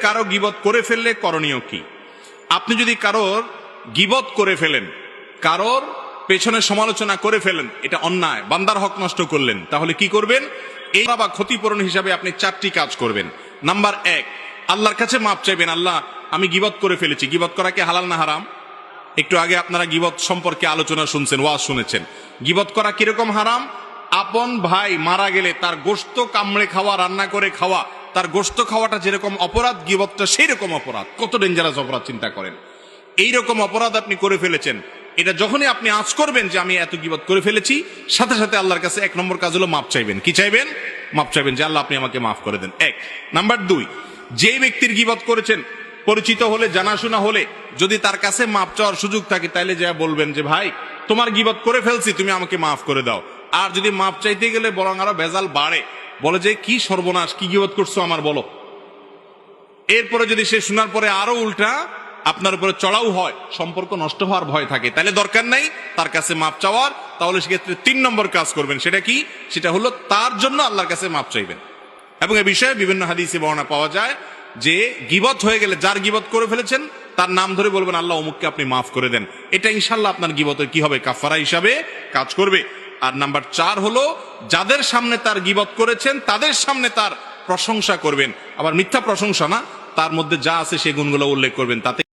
কারো গীবত করে ফেললে করণীয় কি? আপনি যদি কারোর গীবত করে ফেলেন, কারোর পেছনে সমালোচনা করে ফেলেন, এটা অন্যায়, বান্দার হক নষ্ট করলেন, তাহলে কি করবেন? এই বা ক্ষতিপূরণ হিসাবে আপনি 4টি কাজ করবেন। নাম্বার 1, আল্লাহর কাছে মাপ চাইবেন। আল্লাহ, আমি গীবত করে ফেলেছি। গীবত করা কি হালাল না হারাম? একটু আগে আপনারা গীবত সম্পর্কে আলোচনা শুনছেন, ওয়াজ শুনেছেন। গীবত করা কিরকম হারাম? আপন ভাই মারা গেলে তার গোশত কামড়ে খাওয়া, রান্না করে খাওয়া, তার গোশত খাওয়াটা যেরকম অপরাধ, গীবতটা সেই রকম অপরাধ। কত ডেঞ্জারাস অপরাধ চিন্তা করেন। এইরকম অপরাধ আপনি করে ফেলেছেন, এটা যখনই আপনি আঁচ করবেন যে আমি এত গীবত করে ফেলেছি, সাথে সাথে আল্লাহর কাছে 1 নম্বর কাজ হলো মাপ চাইবেন। কি চাইবেন? মাপ চাইবেন যে আল্লাহ আপনি আমাকে মাফ করে দেন। 1 নাম্বার 2, যে ব্যক্তির গীবত করেছেন, পরিচিত হলে, জানাশোনা হলে, যদি তার কাছে মাপ চাওয়ার সুযোগ থাকে, তাইলে যা বলবেন যে ভাই তোমার গীবত করে ফেলছি, তুমি আমাকে মাফ করে দাও। আর যদি মাপ চাইতে গেলে বরং আরো ভেজাল বাড়ে, বলে যে কি সর্বনাশ, কি গীবত করছো আমার বলো। এরপরে যদি সে শোনার পরে আরো উল্টা আপনার উপরে চড়াও হয়, সম্পর্ক নষ্ট হওয়ার ভয় থাকে, তাহলে দরকার নাই তার কাছে মাপ চাওয়ার। তাহলে সেক্ষেত্রে 3 নম্বর কাজ করবেন। সেটা কি? সেটা হলো তার জন্য আল্লাহর কাছে মাপ চাইবেন। এবং এ বিষয়ে বিভিন্ন হাদিসে বর্ণনা পাওয়া যায় যে গীবত হয়ে গেলে, যার গীবত করে ফেলেছেন তার নাম ধরে বলবেন আল্লাহ অমুককে আপনি মাফ করে দেন। এটা ইনশাল্লাহ আপনার গীবতের কি হবে? কাফারা হিসাবে কাজ করবে। আর নাম্বার 4 হলো, যাদের সামনে তার গীবত করেছেন তাদের সামনে তার প্রশংসা করবেন। আবার মিথ্যা প্রশংসা না, তার মধ্যে যা আছে সে গুণগুলো উল্লেখ করবেন, তাতে